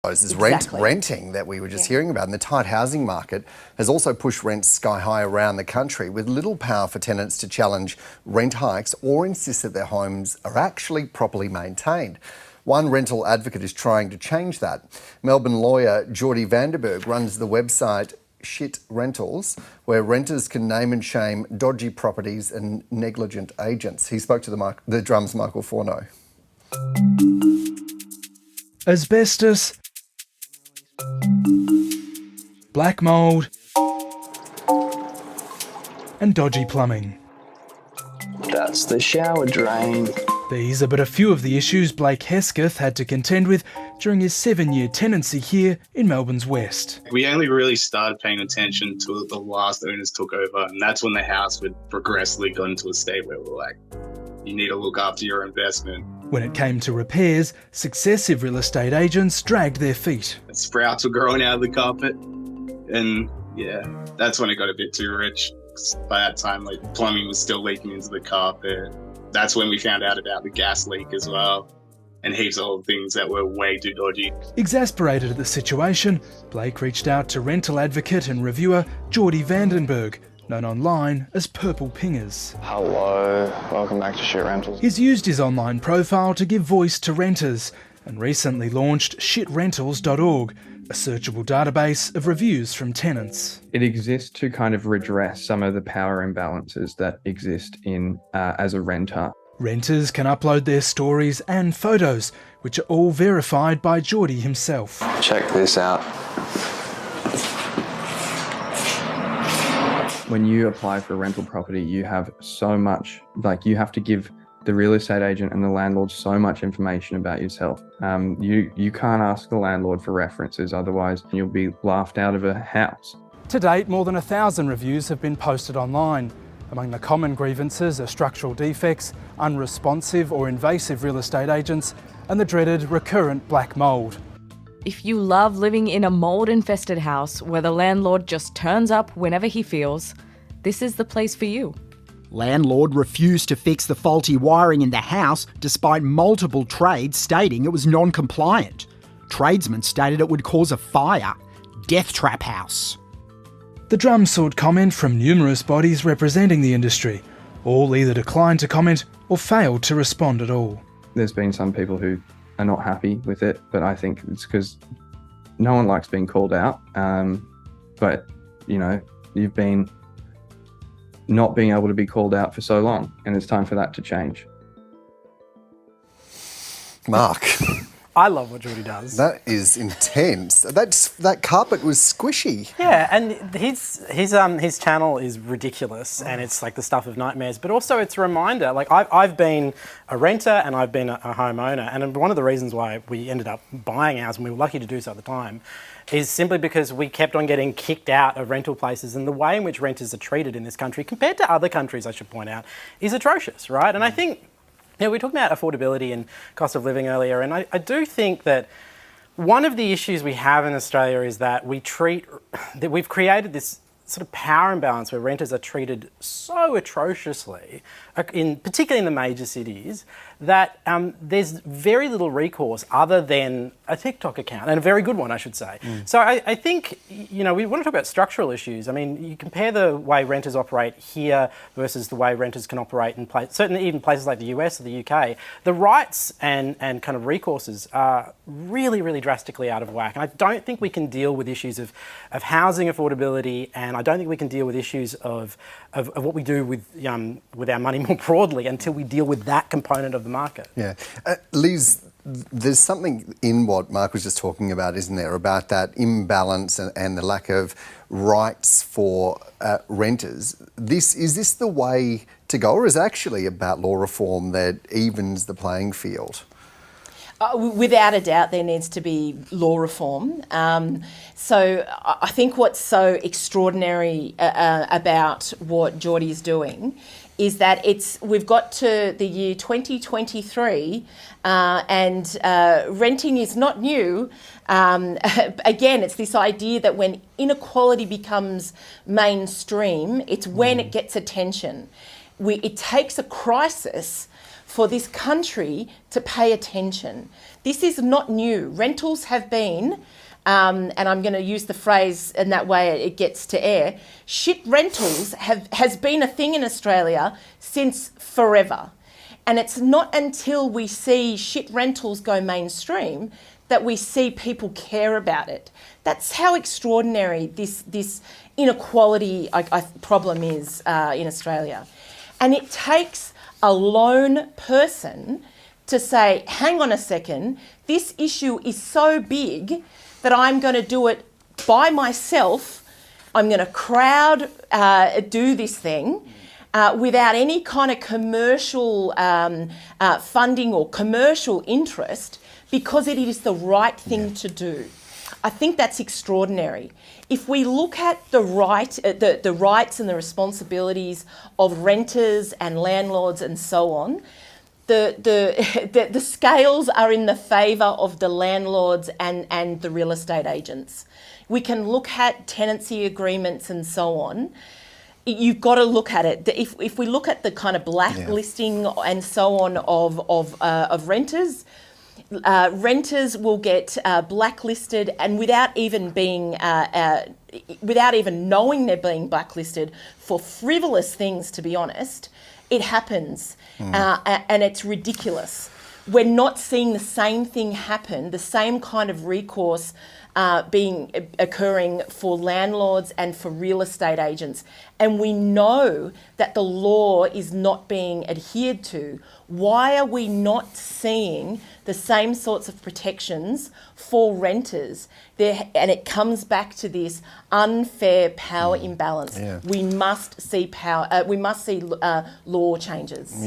This renting that we were just hearing about, and the tight housing market has also pushed rents sky high around the country, with little power for tenants to challenge rent hikes or insist that their homes are actually properly maintained. One rental advocate is trying to change that. Melbourne lawyer Jordy runs the website ShitRentals, where renters can name and shame dodgy properties and negligent agents. He spoke to the Drum's Michael Forno. Asbestos, black mould and dodgy plumbing. That's the shower drain. These are but a few of the issues Blake Hesketh had to contend with during his 7-year tenancy here in Melbourne's West. We only really started paying attention to the last owners took over, and that's when the house would progressively got into a state where we're like, you need to look after your investment. When it came to repairs, successive real estate agents dragged their feet. Sprouts were growing out of the carpet, and that's when it got a bit too rich. By that time, plumbing was still leaking into the carpet. That's when we found out about the gas leak as well, and heaps of other things that were way too dodgy. Exasperated at the situation, Blake reached out to rental advocate and reviewer Jordy, known online as Purplepingers. Hello, welcome back to ShitRentals. He's used his online profile to give voice to renters and recently launched ShitRentals.org, a searchable database of reviews from tenants. It exists to kind of redress some of the power imbalances that exist in as a renter. Renters can upload their stories and photos, which are all verified by Jordy himself. Check this out. When you apply for a rental property, you have so much, you have to give the real estate agent and the landlord so much information about yourself. You can't ask the landlord for references, otherwise you'll be laughed out of a house. To date, more than 1,000 reviews have been posted online. Among the common grievances are structural defects, unresponsive or invasive real estate agents, and the dreaded recurrent black mould. If you love living in a mould-infested house where the landlord just turns up whenever he feels, this is the place for you. Landlord refused to fix the faulty wiring in the house despite multiple trades stating it was non-compliant. Tradesmen stated it would cause a fire. Death trap house. The Drum sought comment from numerous bodies representing the industry. All either declined to comment or failed to respond at all. There's been some people who are not happy with it, but I think it's because no one likes being called out. But, you've been not being able to be called out for so long, and it's time for that to change. Mark. I love what Jordy does. That is intense. That carpet was squishy. Yeah, and his channel is ridiculous, and it's like the stuff of nightmares. But also, it's a reminder. I've been a renter and I've been a homeowner, and one of the reasons why we ended up buying ours, and we were lucky to do so at the time, is simply because we kept on getting kicked out of rental places, and the way in which renters are treated in this country, compared to other countries, I should point out, is atrocious, right? And I think. We were talking about affordability and cost of living earlier, and I do think that one of the issues we have in Australia is that we've created this sort of power imbalance where renters are treated so atrociously, particularly in the major cities, that there's very little recourse other than a TikTok account, and a very good one, I should say. So I think, we want to talk about structural issues. I mean, you compare the way renters operate here versus the way renters can operate in certainly even places like the US or the UK. The rights and kind of recourses are really, really drastically out of whack. And I don't think we can deal with issues of housing affordability, and I don't think we can deal with issues of what we do with our money more broadly until we deal with that component of the market. Yeah. Liz, there's something in what Mark was just talking about, isn't there, about that imbalance and the lack of rights for renters. Is this the way to go, or is it actually about law reform that evens the playing field? Without a doubt, there needs to be law reform. So I think what's so extraordinary about what Jordy is doing is that we've got to the year 2023 and renting is not new. Again, it's this idea that when inequality becomes mainstream, it's when it gets attention. It takes a crisis for this country to pay attention. This is not new. Rentals have been, and I'm going to use the phrase in that way it gets to air, shit rentals has been a thing in Australia since forever. And it's not until we see shit rentals go mainstream that we see people care about it. That's how extraordinary this inequality problem is in Australia. And it takes a lone person to say, hang on a second, this issue is so big that I'm going to do it by myself. I'm going to crowd do this thing without any kind of commercial funding or commercial interest, because it is the right thing to do. I think that's extraordinary. If we look at the rights and the responsibilities of renters and landlords and so on, the scales are in the favour of the landlords and the real estate agents. We can look at tenancy agreements and so on. You've got to look at it. If we look at the kind of blacklisting and so on of renters, renters will get blacklisted, and without even knowing they're being blacklisted for frivolous things, to be honest. It happens, and it's ridiculous. We're not seeing the same thing happen, the same kind of recourse occurring for landlords and for real estate agents. And we know that the law is not being adhered to. Why are we not seeing the same sorts of protections for renters? And it comes back to this unfair power imbalance. Yeah. We must see law changes. Yeah.